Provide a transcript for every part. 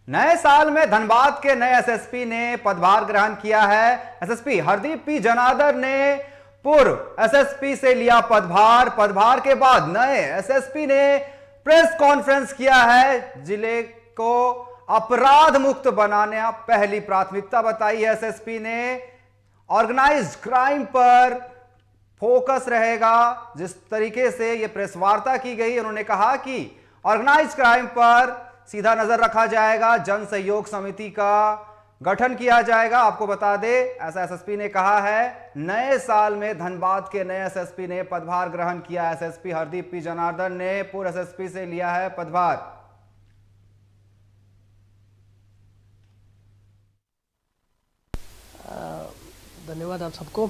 नए साल में धनबाद के नए एसएसपी ने पदभार ग्रहण किया है। एसएसपी हरदीप पी जनार्दन ने पूर्व एसएसपी से लिया पदभार। पदभार के बाद नए एसएसपी ने प्रेस कॉन्फ्रेंस किया है। जिले को अपराध मुक्त बनाने पहली प्राथमिकता बताई है। एसएसपी ने ऑर्गेनाइज्ड क्राइम पर फोकस रहेगा। जिस तरीके से यह प्रेस वार्ता की गई, उन्होंने कहा कि ऑर्गेनाइज्ड क्राइम पर सीधा नजर रखा जाएगा, जन सहयोग समिति का गठन किया जाएगा। आपको बता दे, ऐसा एसएसपी ने कहा है। नए साल में धनबाद के नए एसएसपी ने पदभार ग्रहण किया। एसएसपी हरदीप पी जनार्दन ने पूर्व एसएसपी से लिया है पदभार। धन्यवाद आप सबको।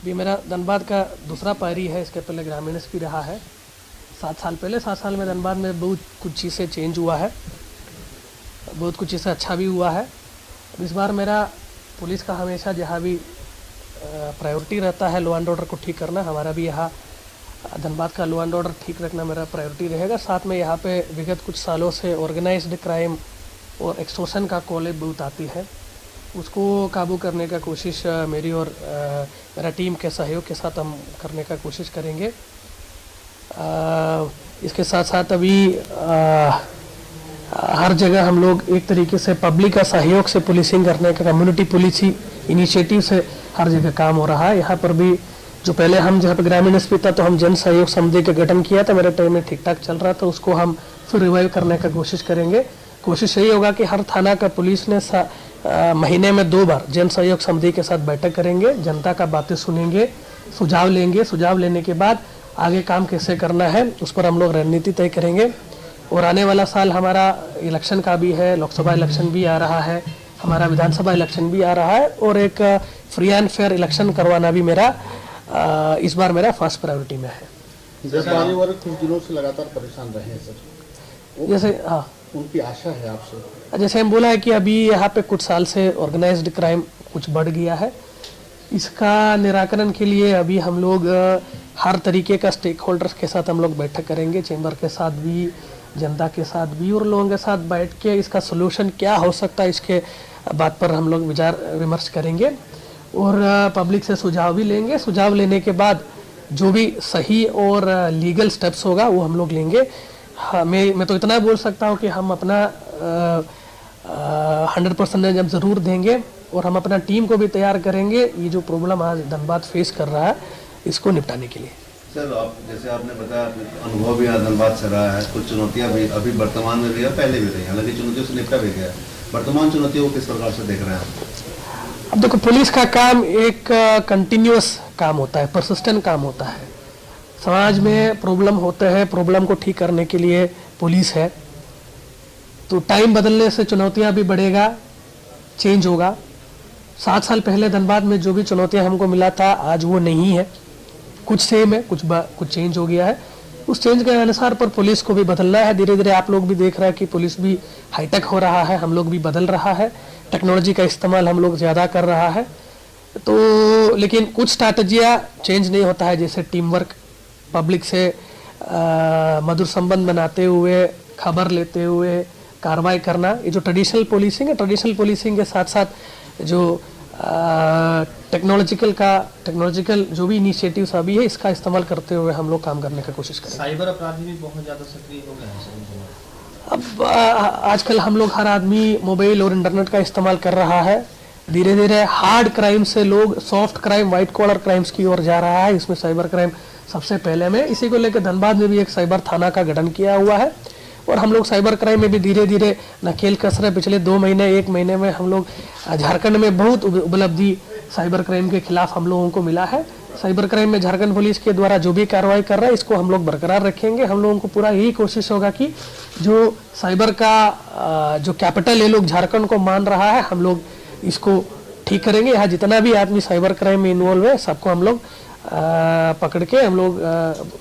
अभी मेरा धनबाद का दूसरा पारी है। इसके पहले ग्रामीण एसपी रहा है 7 साल पहले। 7 साल में धनबाद में बहुत कुछ चीज़ें चेंज हुआ है, बहुत कुछ चीज़ें अच्छा भी हुआ है। इस बार मेरा पुलिस का हमेशा जहाँ भी प्रायोरिटी रहता है लॉ एंड ऑर्डर को ठीक करना, हमारा भी यहाँ धनबाद का लॉ एंड ऑर्डर ठीक रखना मेरा प्रायोरिटी रहेगा। साथ में यहाँ पे विगत कुछ सालों से ऑर्गेनाइज्ड क्राइम और एक्सटॉर्शन का कॉलेज बहुत आती है, उसको काबू करने का कोशिश मेरी और मेरा टीम के सहयोग के साथ हम करने का कोशिश करेंगे। इसके साथ साथ अभी हर जगह हम लोग एक तरीके से पब्लिक का सहयोग से पुलिसिंग करने का, कम्युनिटी पुलिसिंग इनिशिएटिव से हर जगह काम हो रहा है। यहाँ पर भी जो पहले हम जहाँ पे ग्रामीण एसपी था तो हम जन सहयोग समिति का गठन किया था, मेरे टाइम में ठीक ठाक चल रहा था, उसको हम फिर रिवाइव करने का कोशिश करेंगे। कोशिश यही होगा कि हर थाना का पुलिस ने महीने में 2 बार जन सहयोग समिति के साथ बैठक करेंगे, जनता का बातें सुनेंगे, सुझाव लेंगे। सुझाव लेने के बाद आगे काम कैसे करना है उस पर हम लोग रणनीति तय करेंगे। और आने वाला साल हमारा इलेक्शन का भी है, लोकसभा इलेक्शन भी आ रहा है, हमारा विधानसभा इलेक्शन भी आ रहा है और एक फ्री एंड फेयर इलेक्शन करवाना भी मेरा इस बार मेरा फर्स्ट प्रायोरिटी में है। कुछ दिनों से लगातार परेशान रहे हैं सर, जैसे हाँ उनकी आशा है आपसे। जैसे हम बोला है कि अभी यहाँ पे कुछ साल से ऑर्गेनाइज्ड क्राइम कुछ बढ़ गया है, इसका निराकरण के लिए अभी हम लोग हर तरीके का स्टेक होल्डर्स के साथ हम लोग बैठक करेंगे, चैम्बर के साथ भी, जनता के साथ भी और लोगों के साथ बैठ के इसका सोल्यूशन क्या हो सकता है इसके बात पर हम लोग विचार विमर्श करेंगे और पब्लिक से सुझाव भी लेंगे। सुझाव लेने के बाद जो भी सही और लीगल स्टेप्स होगा वो हम लोग लेंगे। हाँ, मैं तो इतना बोल सकता हूँ कि हम अपना 100% जब ज़रूर देंगे और हम अपना टीम को भी तैयार करेंगे ये जो प्रॉब्लम आज धनबाद फेस कर रहा है इसको निपटाने के लिए। सर, आप जैसे आपने बताया अनुभव भी धनबाद से रहा है, कुछ चुनौतियां भी अभी वर्तमान में भी है, पहले भी रही, हालांकि चुनौतियों से निपटा भी गया है। वर्तमान चुनौतियों को किस प्रकार से देख रहे हैं आप? अब देखो, पुलिस का काम एक कंटिन्यूअस काम होता है, परसिस्टेंट काम होता है। समाज में प्रॉब्लम होते हैं, प्रॉब्लम को ठीक करने के लिए पुलिस है। तो टाइम बदलने से चुनौतियां भी बढ़ेगा, चेंज होगा। 7 साल पहले धनबाद में जो भी चुनौतियां हमको मिला था आज वो नहीं है, कुछ सेम है, कुछ चेंज हो गया है। उस चेंज के अनुसार पर पुलिस को भी बदलना है। धीरे धीरे आप लोग भी देख रहे हैं कि पुलिस भी हाईटेक हो रहा है, हम लोग भी बदल रहा है, टेक्नोलॉजी का इस्तेमाल हम लोग ज़्यादा कर रहा है। तो लेकिन कुछ स्ट्रैटेजियाँ चेंज नहीं होता है, जैसे टीम वर्क, पब्लिक से मधुर संबंध बनाते हुए, खबर लेते हुए कार्रवाई करना, ये जो ट्रेडिशनल पुलिसिंग है, ट्रेडिशनल पुलिसिंग के साथ साथ जो टेक्नोलॉजिकल जो भी इनिशिएटिव्स अभी है इसका इस्तेमाल करते हुए हम लोग काम करने का कोशिश करें। साइबर अपराधी भी बहुत ज़्यादा सक्रिय हो गए हैं। अब आजकल हम लोग हर आदमी मोबाइल और इंटरनेट का इस्तेमाल कर रहा है। धीरे धीरे हार्ड क्राइम से लोग soft crime, white collar crimes की ओर जा रहा है। इसमें साइबर क्राइम सबसे पहले में, इसी को लेकर धनबाद में भी एक साइबर थाना का गठन किया हुआ है और हम लोग साइबर क्राइम में भी धीरे धीरे नकेल कस रहे। पिछले 2 महीने 1 महीने में हम लोग झारखंड में बहुत उपलब्धि साइबर क्राइम के खिलाफ हम लोगों को मिला है। साइबर क्राइम में झारखंड पुलिस के द्वारा जो भी कार्रवाई कर रहा है इसको हम लोग बरकरार रखेंगे। हम लोगों को पूरा यही कोशिश होगा कि जो साइबर का जो कैपिटल ये लोग झारखंड को मान रहा है, हम लोग इसको ठीक करेंगे। यहाँ जितना भी आदमी साइबर क्राइम में इन्वॉल्व है सबको हम लोग पकड़ के हम लोग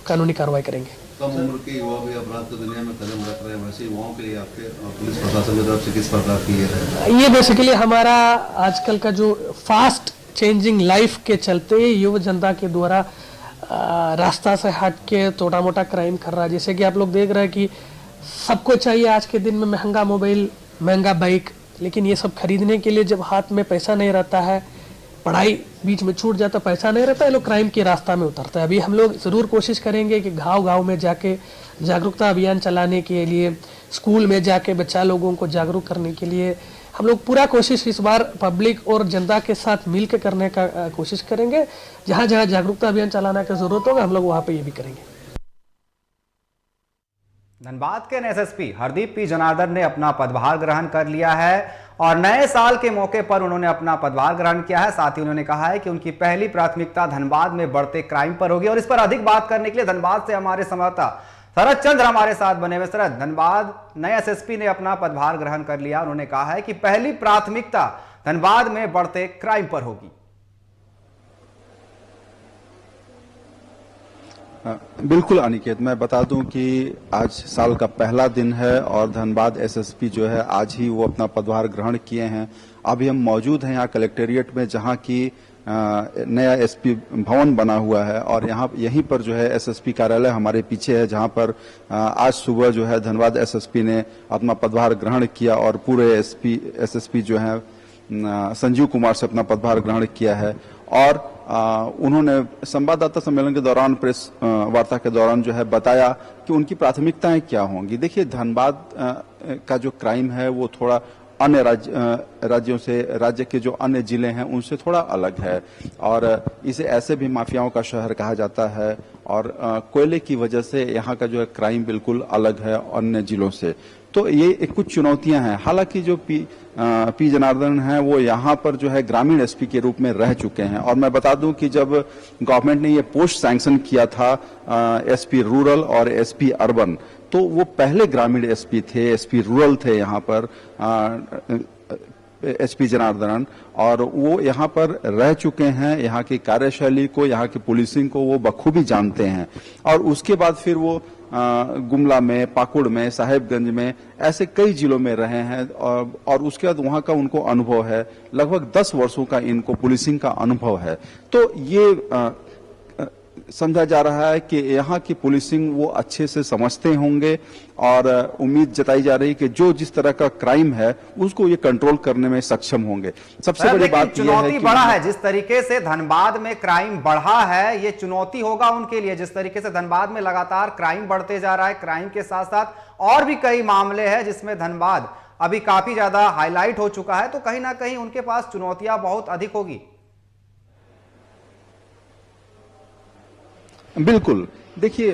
कानूनी कार्रवाई करेंगे। कम उम्र के युवा भी अपराध की दुनिया में कदम रख रहे हैं, वैसे युवाओं के लिए आपके पुलिस प्रशासन की तरफ से किस प्रकार की है? ये बेसिकली हमारा आजकल का जो फास्ट चेंजिंग लाइफ के चलते युवा जनता के द्वारा रास्ता से हट के छोटा मोटा क्राइम कर रहा है। जैसे कि आप लोग देख रहे हैं कि सबको चाहिए आज के दिन में महंगा मोबाइल, महंगा बाइक, लेकिन ये सब खरीदने के लिए जब हाथ में पैसा नहीं रहता है, पढ़ाई बीच में छूट जाता, पैसा नहीं रहता है, लोग क्राइम के रास्ता में उतरता है। अभी हम लोग ज़रूर कोशिश करेंगे कि गांव-गांव में जाके जागरूकता अभियान चलाने के लिए, स्कूल में जाके बच्चा लोगों को जागरूक करने के लिए हम लोग पूरा कोशिश इस बार पब्लिक और जनता के साथ मिलकर करने का कोशिश करेंगे। जहाँ जहाँ जागरूकता अभियान चलाने की जरूरत होगा हम लोग वहाँ पे ये भी करेंगे। धनबाद के एसएसपी हरदीप पी जनार्दन ने अपना पदभार ग्रहण कर लिया है और नए साल के मौके पर उन्होंने अपना पदभार ग्रहण किया है। साथ ही उन्होंने कहा है कि उनकी पहली प्राथमिकता धनबाद में बढ़ते क्राइम पर होगी। और इस पर अधिक बात करने के लिए धनबाद से हमारे संवाददाता शरद चंद्र हमारे साथ बने हुए। शरद, धनबाद नए एसएसपी ने अपना पदभार ग्रहण कर लिया। उन्होंने कहा है कि पहली प्राथमिकता धनबाद में बढ़ते क्राइम पर होगी। बिल्कुल अनिकेत, मैं बता दूं कि आज साल का पहला दिन है और धनबाद एसएसपी जो है आज ही वो अपना पदभार ग्रहण किए हैं। अभी हम मौजूद हैं यहाँ कलेक्टेरिएट में, जहाँ की नया एसपी भवन बना हुआ है और यहीं पर जो है एसएसपी कार्यालय हमारे पीछे है, जहाँ पर आज सुबह जो है धनबाद एसएसपी ने अपना पदभार ग्रहण किया और पूरे एसएसपी जो है संजीव कुमार से अपना पदभार ग्रहण किया है। और उन्होंने संवाददाता सम्मेलन के दौरान, प्रेस वार्ता के दौरान जो है बताया कि उनकी प्राथमिकताएं क्या होंगी। देखिए, धनबाद का जो क्राइम है वो थोड़ा अन्य राज्यों से, राज्य के जो अन्य जिले हैं उनसे थोड़ा अलग है और इसे ऐसे भी माफियाओं का शहर कहा जाता है और कोयले की वजह से यहाँ का जो है क्राइम बिल्कुल अलग है अन्य जिलों से। तो ये कुछ चुनौतियां हैं। हालांकि जो पी जनार्दन हैं वो यहाँ पर जो है ग्रामीण एसपी के रूप में रह चुके हैं और मैं बता दूं कि जब गवर्नमेंट ने ये पोस्ट सैंक्शन किया था एसपी रूरल और एसपी अर्बन, तो वो पहले ग्रामीण एसपी थे, एसपी रूरल थे यहाँ पर एसपी जनार्दनन, और वो यहाँ पर रह चुके हैं। यहाँ की कार्यशैली को, यहाँ की पुलिसिंग को वो बखूबी जानते हैं और उसके बाद फिर वो गुमला में, पाकुड़ में, साहेबगंज में, ऐसे कई जिलों में रहे हैं और उसके बाद वहाँ का उनको अनुभव है। लगभग 10 वर्षों का इनको पुलिसिंग का अनुभव है। तो ये समझा जा रहा है कि यहाँ की पुलिसिंग वो अच्छे से समझते होंगे और उम्मीद जताई जा रही है कि जो जिस तरह का क्राइम है उसको ये कंट्रोल करने में सक्षम होंगे। सबसे बड़ी बात यह है कि बड़ा है जिस तरीके से धनबाद में क्राइम बढ़ा है, ये चुनौती होगा उनके लिए। जिस तरीके से धनबाद में लगातार क्राइम बढ़ते जा रहा है, क्राइम के साथ साथ और भी कई मामले हैं जिसमें धनबाद अभी काफी ज्यादा हाईलाइट हो चुका है, तो कहीं ना कहीं उनके पास चुनौतियां बहुत अधिक होगी। बिल्कुल, देखिए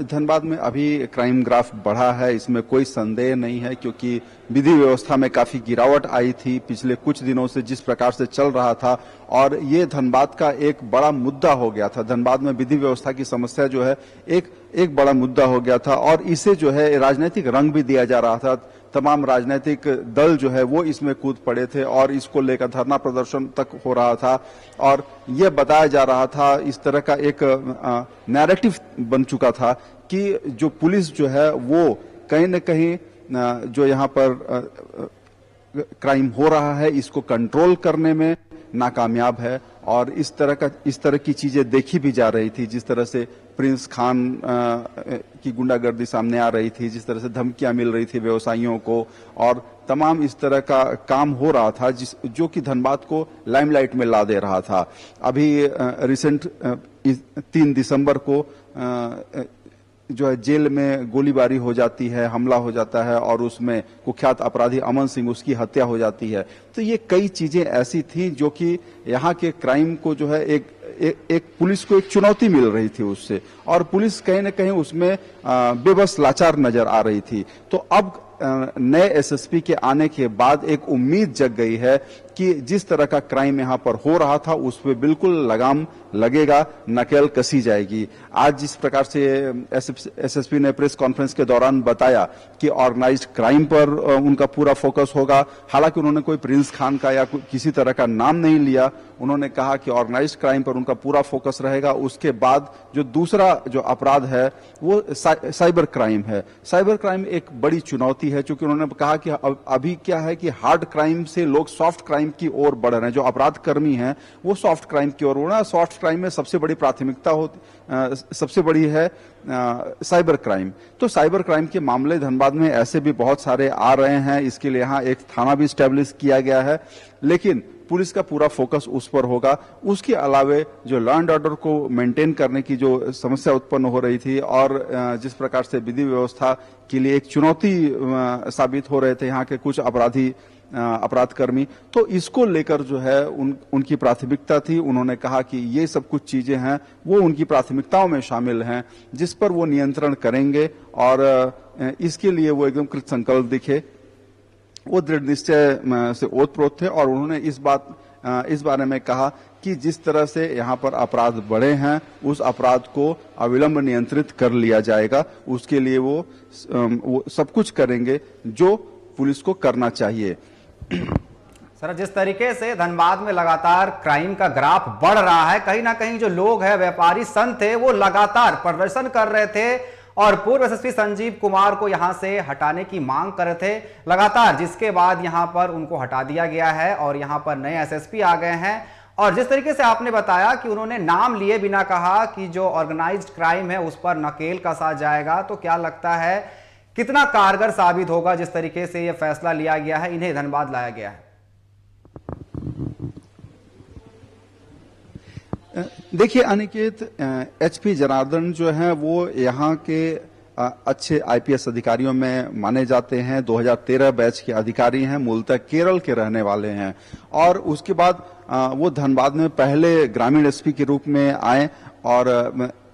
धनबाद में अभी क्राइम ग्राफ बढ़ा है, इसमें कोई संदेह नहीं है, क्योंकि विधि व्यवस्था में काफी गिरावट आई थी पिछले कुछ दिनों से जिस प्रकार से चल रहा था और ये धनबाद का एक बड़ा मुद्दा हो गया था। धनबाद में विधि व्यवस्था की समस्या जो है एक बड़ा मुद्दा हो गया था और इसे जो है राजनीतिक रंग भी दिया जा रहा था। तमाम राजनीतिक दल जो है वो इसमें कूद पड़े थे और इसको लेकर धरना प्रदर्शन तक हो रहा था और ये बताया जा रहा था, इस तरह का एक नैरेटिव बन चुका था कि जो पुलिस जो है वो कहीं न कहीं जो यहाँ पर क्राइम हो रहा है इसको कंट्रोल करने में नाकामयाब है और इस तरह की चीजें देखी भी जा रही थी। जिस तरह से प्रिंस खान की गुंडागर्दी सामने आ रही थी, जिस तरह से धमकियां मिल रही थी व्यवसायियों को और तमाम इस तरह का काम हो रहा था जो कि धनबाद को लाइमलाइट में ला दे रहा था। अभी रिसेंट 3 दिसंबर को जो है जेल में गोलीबारी हो जाती है, हमला हो जाता है और उसमें कुख्यात अपराधी अमन सिंह, उसकी हत्या हो जाती है। तो ये कई चीजें ऐसी थी जो कि यहाँ के क्राइम को जो है एक पुलिस को एक चुनौती मिल रही थी उससे और पुलिस कहीं न कहीं उसमें बेबस लाचार नजर आ रही थी। तो अब नए एसएसपी के आने के बाद एक उम्मीद जग गई है कि जिस तरह का क्राइम यहाँ पर हो रहा था उस पर बिल्कुल लगाम लगेगा, नकेल कसी जाएगी। आज जिस प्रकार से एसएसपी ने प्रेस कॉन्फ्रेंस के दौरान बताया कि ऑर्गेनाइज्ड क्राइम पर उनका पूरा फोकस होगा, हालांकि उन्होंने कोई प्रिंस खान का या किसी तरह का नाम नहीं लिया। उन्होंने कहा कि ऑर्गेनाइज्ड क्राइम पर उनका पूरा फोकस रहेगा। उसके बाद जो दूसरा जो अपराध है वो साइबर क्राइम है। साइबर क्राइम एक बड़ी चुनौती है, क्योंकि उन्होंने कहा कि अभी क्या है कि हार्ड क्राइम से लोग सॉफ्ट क्राइम की ओर बढ़ रहे हैं। जो अपराध कर्मी हैं वो सॉफ्ट क्राइम की ओर बढ़ रहे हैं। सॉफ्ट क्राइम में सबसे बड़ी प्राथमिकता सबसे बड़ी है साइबर क्राइम। तो साइबर क्राइम के मामले धनबाद में ऐसे भी बहुत सारे आ रहे हैं। इसके लिए यहाँ एक थाना भी स्टैब्लिश किया गया है, लेकिन पुलिस का पूरा फोकस उस पर होगा। उसके अलावे जो लॉ एंड ऑर्डर को मेंटेन करने की जो समस्या उत्पन्न हो रही थी और जिस प्रकार से विधि व्यवस्था के लिए एक चुनौती साबित हो रहे थे यहाँ के कुछ अपराध कर्मी, तो इसको लेकर जो है उनकी प्राथमिकता थी। उन्होंने कहा कि ये सब कुछ चीजें हैं वो उनकी प्राथमिकताओं में शामिल हैं, जिस पर वो नियंत्रण करेंगे और इसके लिए वो एकदम कृत संकल्प दिखे। वो दृढ़ निश्चय से ओतप्रोत थे और उन्होंने इस बारे में कहा कि जिस तरह से यहाँ पर अपराध बढ़े हैं उस अपराध को अविलंब नियंत्रित कर लिया जाएगा। उसके लिए वो सब कुछ करेंगे जो पुलिस को करना चाहिए। सर, जिस तरीके से धनबाद में लगातार क्राइम का ग्राफ बढ़ रहा है, कहीं ना कहीं जो लोग हैं, व्यापारी संत थे, वो लगातार प्रदर्शन कर रहे थे और पूर्व एसएसपी संजीव कुमार को यहां से हटाने की मांग कर रहे थे लगातार, जिसके बाद यहां पर उनको हटा दिया गया है और यहां पर नए एसएसपी आ गए हैं। और जिस तरीके से आपने बताया कि उन्होंने नाम लिए बिना कहा कि जो ऑर्गेनाइज्ड क्राइम है उस पर नकेल कसा जाएगा, तो क्या लगता है कितना कारगर साबित होगा जिस तरीके से यह फैसला लिया गया है, इन्हें धनबाद लाया गया है? देखिए अनिकेत, एचपी जनार्दन जो है वो यहाँ के अच्छे आईपीएस अधिकारियों में माने जाते हैं। 2013 बैच के अधिकारी हैं, मूलतः केरल के रहने वाले हैं और उसके बाद वो धनबाद में पहले ग्रामीण एसपी के रूप में आए और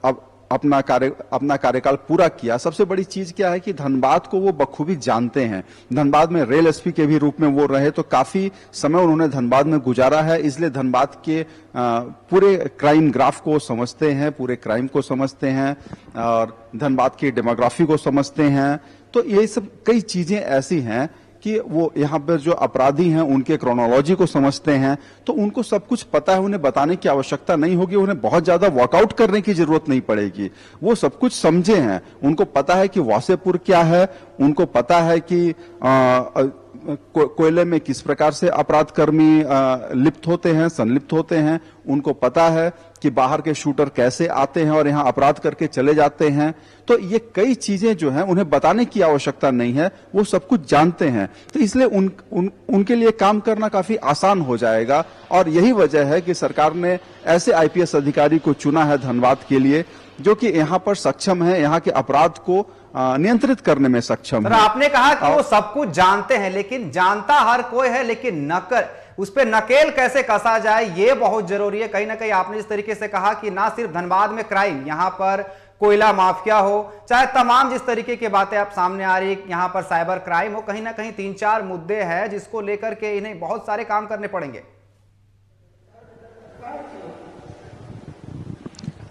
अब अपना कार्यकाल पूरा किया। सबसे बड़ी चीज क्या है कि धनबाद को वो बखूबी जानते हैं। धनबाद में रेल एसपी के भी रूप में वो रहे, तो काफी समय उन्होंने धनबाद में गुजारा है, इसलिए धनबाद के पूरे क्राइम ग्राफ को समझते हैं, पूरे क्राइम को समझते हैं और धनबाद की डेमोग्राफी को समझते हैं। तो ये सब कई चीजें ऐसी हैं कि वो यहाँ पर जो अपराधी हैं उनके क्रोनोलॉजी को समझते हैं, तो उनको सब कुछ पता है। उन्हें बताने की आवश्यकता नहीं होगी, उन्हें बहुत ज्यादा वर्कआउट करने की जरूरत नहीं पड़ेगी। वो सब कुछ समझे हैं, उनको पता है कि वासेपुर क्या है, उनको पता है कि कोयले में किस प्रकार से अपराध कर्मी लिप्त होते हैं, संलिप्त होते हैं। उनको पता है कि बाहर के शूटर कैसे आते हैं और यहाँ अपराध करके चले जाते हैं। तो ये कई चीजें जो हैं उन्हें बताने की आवश्यकता नहीं है, वो सब कुछ जानते हैं। तो इसलिए उनके लिए काम करना काफी आसान हो जाएगा और यही वजह है कि सरकार ने ऐसे आईपीएस अधिकारी को चुना है धनबाद के लिए, जो कि यहाँ पर सक्षम है, यहाँ के अपराध को नियंत्रित करने में सक्षम है। आपने कहा कि वो सब कुछ जानते हैं, लेकिन जानता हर कोई है, लेकिन उस पे नकेल कैसे कसा जाए ये बहुत जरूरी है। कहीं ना कहीं आपने इस तरीके से कहा कि ना सिर्फ धनबाद में क्राइम, यहां पर कोयला माफिया हो, चाहे तमाम जिस तरीके की बातें आप सामने आ रही, यहां पर साइबर क्राइम हो, कहीं ना कहीं 3-4 मुद्दे हैं जिसको लेकर के इन्हें बहुत सारे काम करने पड़ेंगे।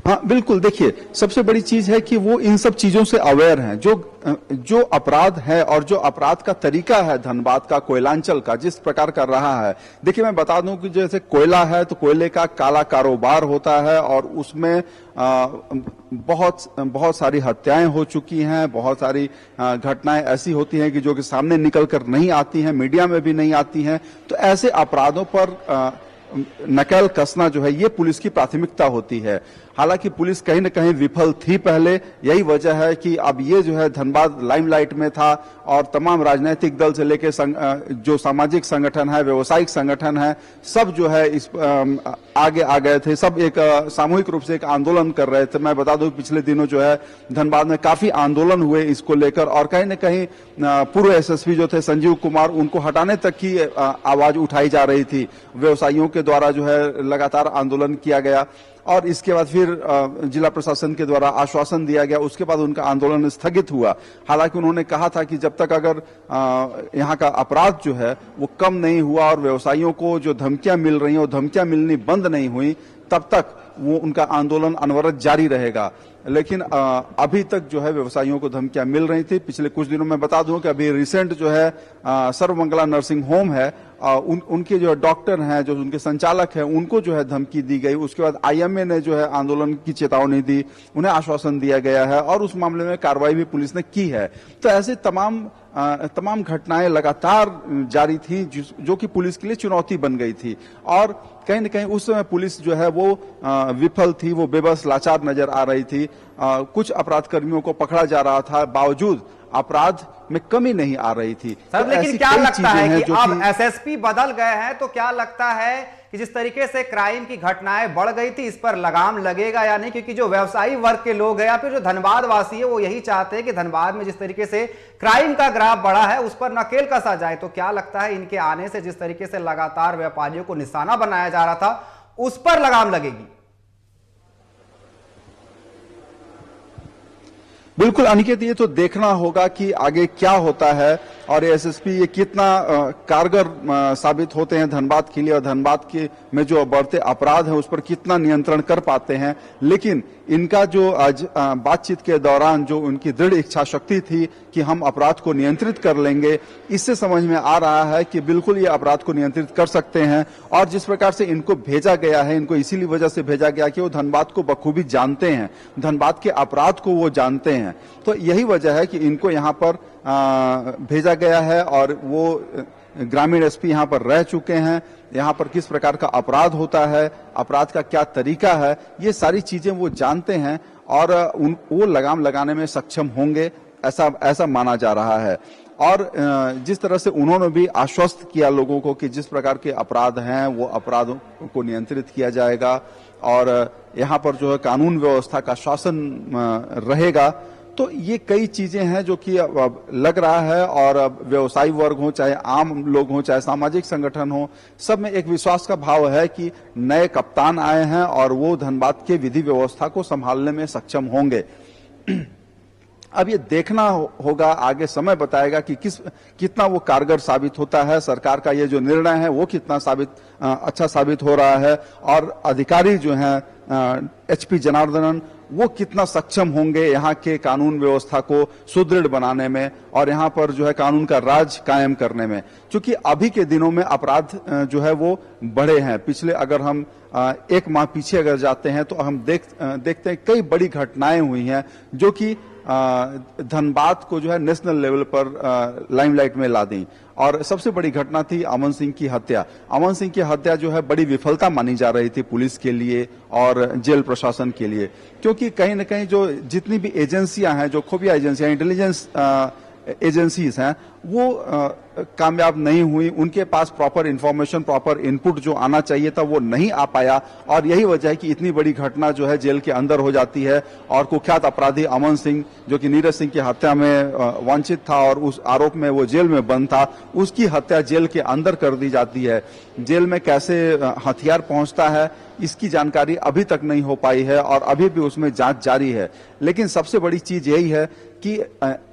हाँ बिल्कुल, देखिए सबसे बड़ी चीज है कि वो इन सब चीजों से अवेयर हैं। जो अपराध है और जो अपराध का तरीका है धनबाद का, कोयलांचल का जिस प्रकार कर रहा है। देखिए मैं बता दूं कि जैसे कोयला है तो कोयले का काला कारोबार होता है और उसमें बहुत सारी हत्याएं हो चुकी हैं, बहुत सारी घटनाएं ऐसी होती हैं कि जो कि सामने निकल कर नहीं आती हैं, मीडिया में भी नहीं आती हैं। तो ऐसे अपराधों पर नकेल कसना जो है ये पुलिस की प्राथमिकता होती है। हालांकि पुलिस कहीं न कहीं विफल थी पहले, यही वजह है कि अब ये जो है धनबाद लाइमलाइट में था और तमाम राजनीतिक दल से लेकर जो सामाजिक संगठन है, व्यवसायिक संगठन है, सब जो है इस आगे आ गए थे। सब एक सामूहिक रूप से एक आंदोलन कर रहे थे। मैं बता दूं पिछले दिनों जो है धनबाद में काफी आंदोलन हुए इसको लेकर और कहीं न कहीं पूर्व एसएसपी जो थे संजीव कुमार, उनको हटाने तक की आवाज उठाई जा रही थी। व्यवसायियों के द्वारा जो है लगातार आंदोलन किया गया और इसके बाद फिर जिला प्रशासन के द्वारा आश्वासन दिया गया, उसके बाद उनका आंदोलन स्थगित हुआ। हालांकि उन्होंने कहा था कि जब तक अगर यहाँ का अपराध जो है वो कम नहीं हुआ और व्यवसायियों को जो धमकियां मिल रही हैं वो धमकियां मिलनी बंद नहीं हुई, तब तक वो उनका आंदोलन अनवरत जारी रहेगा। लेकिन अभी तक जो है व्यवसायियों को धमकियां मिल रही थी। पिछले कुछ दिनों में बता दूं कि अभी रिसेंट जो है सर्वमंगला नर्सिंग होम है, उनके जो डॉक्टर हैं, जो उनके संचालक हैं, उनको जो है धमकी दी गई। उसके बाद आईएमए ने जो है आंदोलन की चेतावनी दी, उन्हें आश्वासन दिया गया है और उस मामले में कार्रवाई भी पुलिस ने की है। तो ऐसे तमाम तमाम घटनाएं लगातार जारी थी जो कि पुलिस के लिए चुनौती बन गई थी और कहीं न कहीं उस समय पुलिस जो है वो विफल थी, वो बेबस लाचार नजर आ रही थी। कुछ अपराध कर्मियों को पकड़ा जा रहा था, बावजूद अपराध में कमी नहीं आ रही थी। सर तो लेकिन ऐसी क्या कई लगता चीजें है हैं कि जो अब एसएसपी बदल गए हैं, तो क्या लगता है कि जिस तरीके से क्राइम की घटनाएं बढ़ गई थी इस पर लगाम लगेगा या नहीं? क्योंकि जो व्यवसायी वर्ग के लोग हैं या फिर जो धनबाद वासी है वो यही चाहते हैं कि धनबाद में जिस तरीके से क्राइम का ग्राफ बढ़ा है उस पर नकेल कसा जाए। तो क्या लगता है इनके आने से जिस तरीके से लगातार व्यापारियों को निशाना बनाया जा रहा था उस पर लगाम लगेगी? बिल्कुल अनिकेत, ये तो देखना होगा कि आगे क्या होता है और एसएसपी ये कितना कारगर साबित होते हैं धनबाद के लिए और धनबाद के में जो बढ़ते अपराध हैं उस पर कितना नियंत्रण कर पाते हैं। लेकिन इनका जो आज बातचीत के दौरान जो उनकी दृढ़ इच्छा शक्ति थी कि हम अपराध को नियंत्रित कर लेंगे, इससे समझ में आ रहा है कि बिल्कुल ये अपराध को नियंत्रित कर सकते हैं। और जिस प्रकार से इनको भेजा गया है, इनको इसीलिए वजह से भेजा गया कि वो धनबाद को बखूबी जानते हैं, धनबाद के अपराध को वो जानते हैं। तो यही वजह है कि इनको यहाँ पर भेजा गया है और वो ग्रामीण एसपी यहाँ पर रह चुके हैं। यहाँ पर किस प्रकार का अपराध होता है, अपराध का क्या तरीका है, ये सारी चीजें वो जानते हैं और वो लगाम लगाने में सक्षम होंगे, ऐसा माना जा रहा है। और जिस तरह से उन्होंने भी आश्वस्त किया लोगों को कि जिस प्रकार के अपराध हैं वो अपराधों को नियंत्रित किया जाएगा और यहाँ पर जो है कानून व्यवस्था का शासन रहेगा। तो ये कई चीजें हैं जो कि लग रहा है और व्यवसायी वर्ग हो, चाहे आम लोग हो, चाहे सामाजिक संगठन हो, सब में एक विश्वास का भाव है कि नए कप्तान आए हैं और वो धनबाद के विधि व्यवस्था को संभालने में सक्षम होंगे। अब ये देखना होगा, आगे समय बताएगा कि कितना वो कारगर साबित होता है। सरकार का ये जो निर्णय है वो कितना अच्छा साबित हो रहा है और अधिकारी जो हैं एचपी जनार्दनन वो कितना सक्षम होंगे यहाँ के कानून व्यवस्था को सुदृढ़ बनाने में और यहाँ पर जो है कानून का राज कायम करने में। क्योंकि अभी के दिनों में अपराध जो है वो बढ़े हैं। पिछले अगर हम एक माह पीछे अगर जाते हैं तो हम देखते हैं कई बड़ी घटनाएं हुई हैं जो कि धनबाद को जो है नेशनल लेवल पर लाइमलाइट में ला दी। और सबसे बड़ी घटना थी अमन सिंह की हत्या। अमन सिंह की हत्या जो है बड़ी विफलता मानी जा रही थी पुलिस के लिए और जेल प्रशासन के लिए, क्योंकि कहीं न कहीं जो जितनी भी एजेंसियां हैं, जो खुफिया एजेंसियां, इंटेलिजेंस एजेंसीज हैं, वो कामयाब नहीं हुई। उनके पास प्रॉपर इंफॉर्मेशन, प्रॉपर इनपुट जो आना चाहिए था वो नहीं आ पाया और यही वजह है कि इतनी बड़ी घटना जो है जेल के अंदर हो जाती है और कुख्यात अपराधी अमन सिंह जो कि नीरज सिंह की हत्या में वांछित था और उस आरोप में वो जेल में बंद था, उसकी हत्या जेल के अंदर कर दी जाती है। जेल में कैसे हथियार पहुंचता है इसकी जानकारी अभी तक नहीं हो पाई है और अभी भी उसमें जांच जारी है। लेकिन सबसे बड़ी चीज यही है कि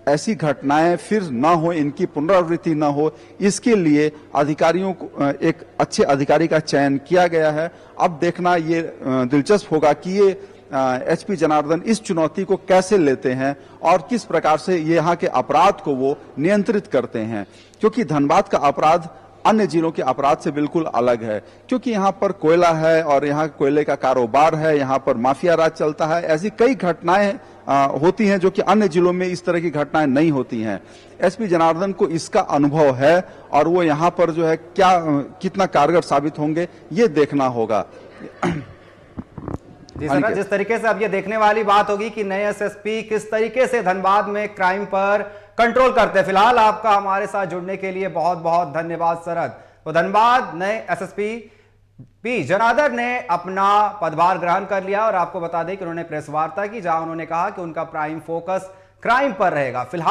ऐसी घटनाएं फिर ना हो, इनकी पुनरावृत्ति ना हो, इसके लिए अधिकारियों को एक अच्छे अधिकारी का चयन किया गया है। अब देखना ये दिलचस्प होगा कि ये एचपी जनार्दन इस चुनौती को कैसे लेते हैं और किस प्रकार से ये यहाँ के अपराध को वो नियंत्रित करते हैं। क्योंकि धनबाद का अपराध अन्य जिलों के अपराध से बिल्कुल अलग है, क्योंकि यहाँ पर कोयला है और यहाँ कोयले का कारोबार है, यहाँ पर माफिया राज चलता है। ऐसी कई घटनाएं होती हैं जो कि अन्य जिलों में इस तरह की घटनाएं नहीं होती हैं। एसपी जनार्दन को इसका अनुभव है और वो यहाँ पर जो है कितना कारगर साबित होंगे ये देखना होगा। जी सर, जिस तरीके से अब ये देखने वाली बात होगी कि नए एसएसपी किस तरीके से धनबाद में क्राइम पर कंट्रोल करते हैं। फिलहाल आपका हमारे साथ जुड़ने के लिए बहुत बहुत धन्यवाद शरद। तो धनबाद नए एसएसपी पी जनार्दन ने अपना पदभार ग्रहण कर लिया और आपको बता दें कि उन्होंने प्रेस वार्ता की जहां उन्होंने कहा कि उनका प्राइम फोकस क्राइम पर रहेगा। फिलहाल